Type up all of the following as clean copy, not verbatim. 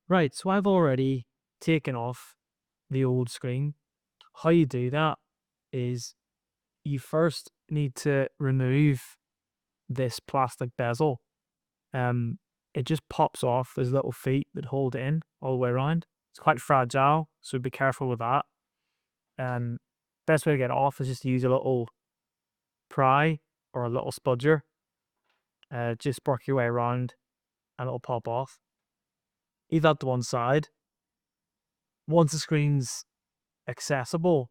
Right, so I've already taken off the old screen. How you do that is you first need to remove this plastic bezel. It just pops off. There's little feet that hold it in all the way around. It's quite fragile, so be careful with that. Best way to get it off is just to use a little pry or a little spudger. Just work your way around and it'll pop off. Leave that to one side. Once the screen's accessible,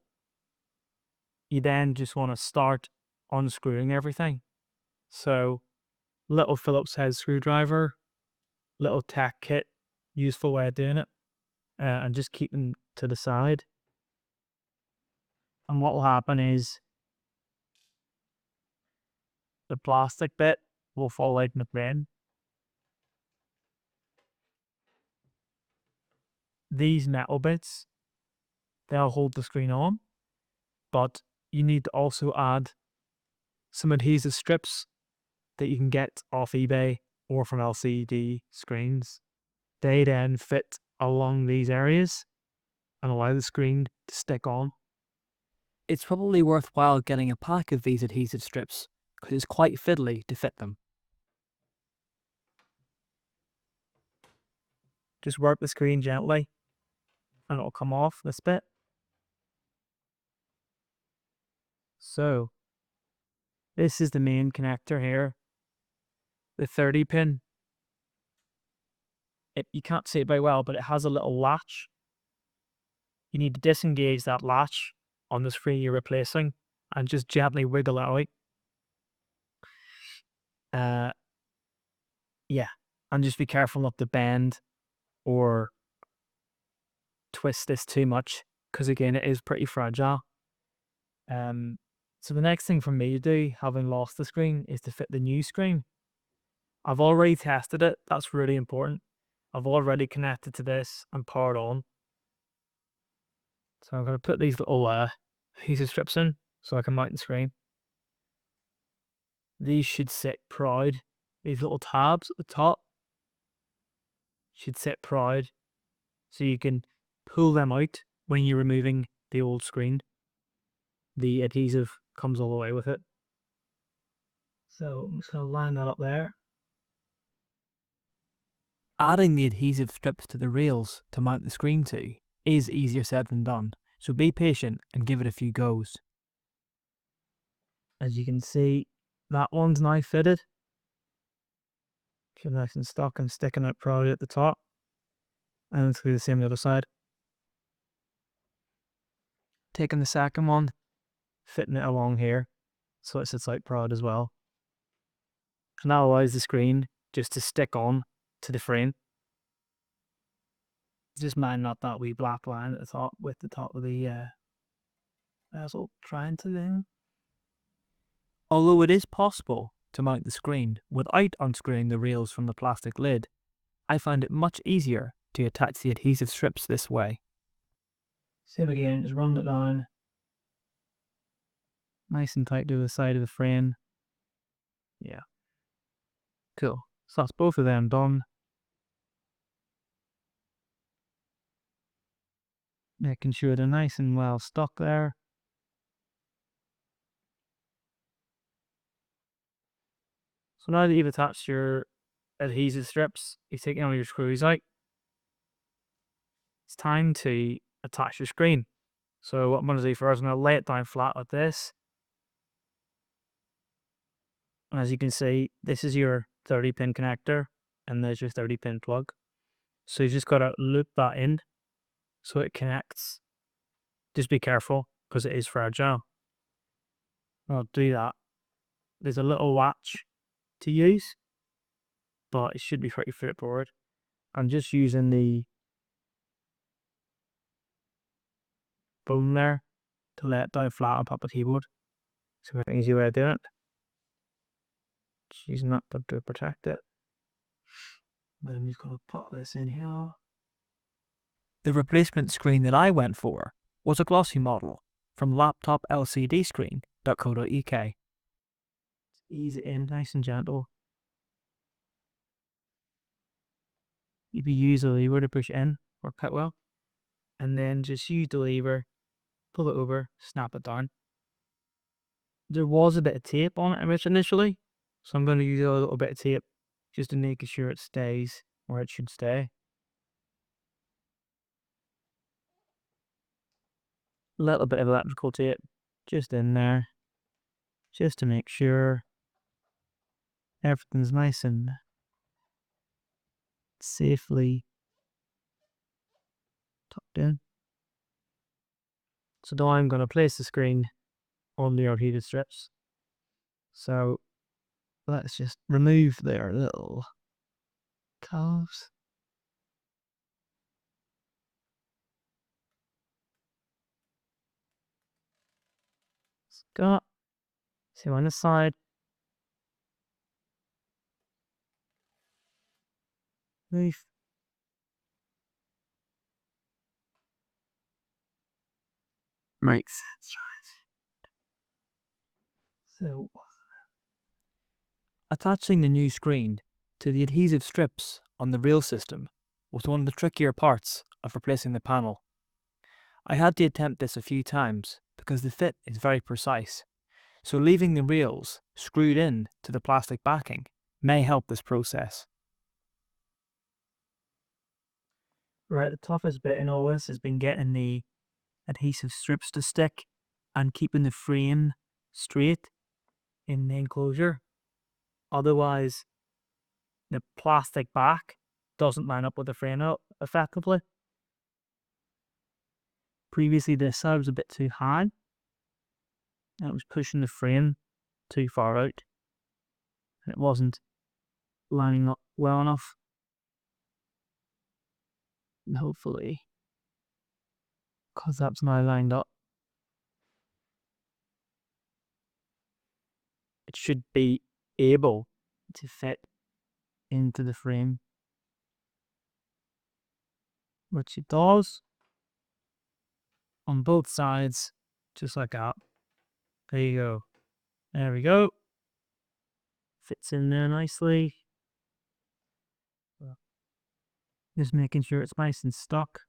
you then just want to start unscrewing everything. So, little Phillips head screwdriver, little tack kit, useful way of doing it, and just keep them to the side. And what will happen is the plastic bit will fall out in the plane. These metal bits, they'll hold the screen on, but you need to also add some adhesive strips that you can get off eBay or from LCD screens. They then fit along these areas and allow the screen to stick on. It's probably worthwhile getting a pack of these adhesive strips because it's quite fiddly to fit them. Just work the screen gently and it'll come off this bit. So, this is the main connector here, the 30 pin. You can't see it very well, but it has a little latch. You need to disengage that latch on the screen you're replacing and just gently wiggle it out. Yeah, and just be careful not to bend or twist this too much because again, it is pretty fragile. So the next thing for me to do, having lost the screen, is to fit the new screen. I've already tested it. That's really important. I've already connected to this and powered on. So I'm going to put these little adhesive strips in so I can mount the screen. These should sit proud. These little tabs at the top should sit proud so you can pull them out when you're removing the old screen. The adhesive comes all the way with it. So I'm just going to line that up there. Adding the adhesive strips to the rails to mount the screen to is easier said than done, so be patient and give it a few goes. As you can see, that one's now fitted. Keep it nice and stuck and sticking out proudly at the top. And it's going to be the same on the other side. Taking the second one, fitting it along here so it sits out proud as well. And that allows the screen just to stick on to the frame. Just mind not that wee black line at the top with the top of the bezel trying to then. Although it is possible to mount the screen without unscrewing the rails from the plastic lid, I find it much easier to attach the adhesive strips this way. Same again, just run it down. Nice and tight to the side of the frame. Yeah. Cool. So that's both of them done. Making sure they're nice and well stuck there. So now that you've attached your adhesive strips, you've taken all your screws out. It's time to attach your screen. So what I'm going to do first, I'm going to lay it down flat like this. And as you can see, this is your 30 pin connector and there's your 30 pin plug. So you just got to loop that in so it connects. Just be careful because it is fragile. I'll do that. There's a little latch to use, but it should be pretty straightforward. I'm just using the bone there to lay it down flat on top of the keyboard. So an easy way of doing it. Just using that to protect it. But I'm just going to pop this in here. The replacement screen that I went for was a glossy model from laptoplcdscreen.co.uk. Ease it in nice and gentle. if you use a lever to push in, work quite well. And then just use the lever, pull it over, snap it down. There was a bit of tape on it initially, so I'm going to use a little bit of tape just to make sure it stays where it should stay. A little bit of electrical tape just in there, just to make sure everything's nice and safely tucked in. So now I'm going to place the screen on the heated strips. So let's just remove their little calves. Got same on this side. Move. Makes sense. So Attaching the new screen to the adhesive strips on the reel system was one of the trickier parts of replacing the panel. I had to attempt this a few times because the fit is very precise, so leaving the reels screwed in to the plastic backing may help this process. right, the toughest bit in all this has been getting the adhesive strips to stick and keeping the frame straight in the enclosure. Otherwise, the plastic back doesn't line up with the frame effectively. Previously, this side was a bit too high, and it was pushing the frame too far out, and it wasn't lining up well enough. And hopefully, because that's now lined up, it should be able to fit into the frame, which it does on both sides, just like that. There you go. There we go. Fits in there nicely. Just making sure it's nice and stuck.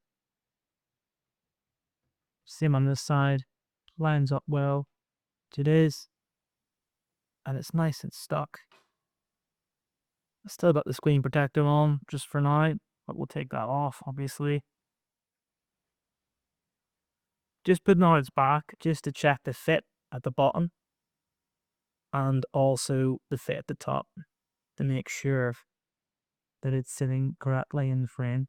Same on this side. Lines up well. It is. And it's nice and stuck. I still got the screen protector on just for now, but we'll take that off, obviously. Just putting on its back just to check the fit at the bottom and also the fit at the top to make sure that it's sitting correctly in the frame.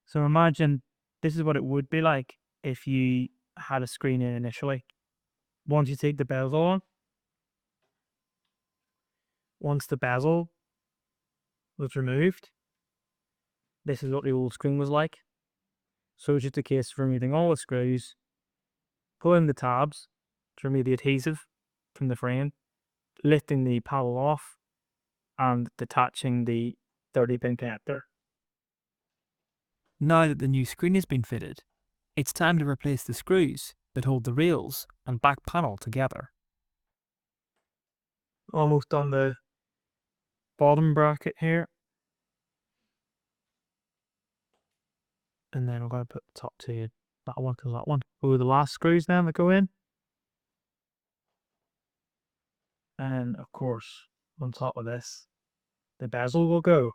So imagine this is what it would be like if you had a screen in initially. Once you take the bezel on, once the bezel was removed, this is what the old screen was like. So it's just a case of removing all the screws, pulling the tabs to remove the adhesive from the frame, lifting the panel off, and detaching the 30-pin connector. Now that the new screen has been fitted, it's time to replace the screws that hold the rails and back panel together. Almost on the bottom bracket here. And then we're going to put the top to that one to that one. Oh, the last screws then that go in. And of course, on top of this, the bezel will go.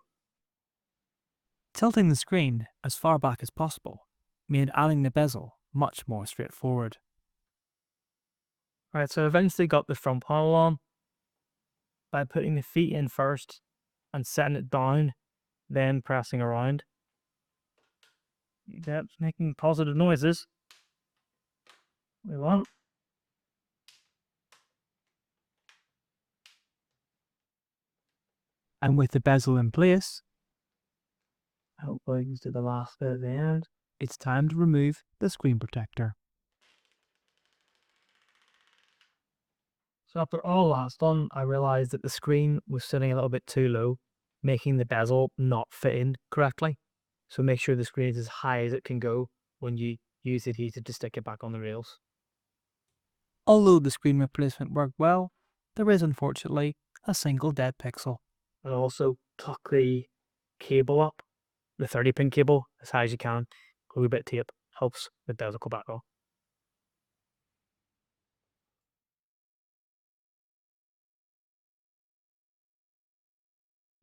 Tilting the screen as far back as possible made adding the bezel much more straightforward. Right, so I eventually got the front panel on by putting the feet in first and setting it down, then pressing around. That's making positive noises. We want. And with the bezel in place, Hopefully I can do the last bit at the end. it's time to remove the screen protector. So after all that's done, I realized that the screen was sitting a little bit too low, making the bezel not fit in correctly. So make sure the screen is as high as it can go when you use the adhesive to stick it back on the rails. Although the screen replacement worked well, there is unfortunately a single dead pixel. And also tuck the cable up, the 30-pin cable, as high as you can, glue a bit of tape, helps the bezel go back on.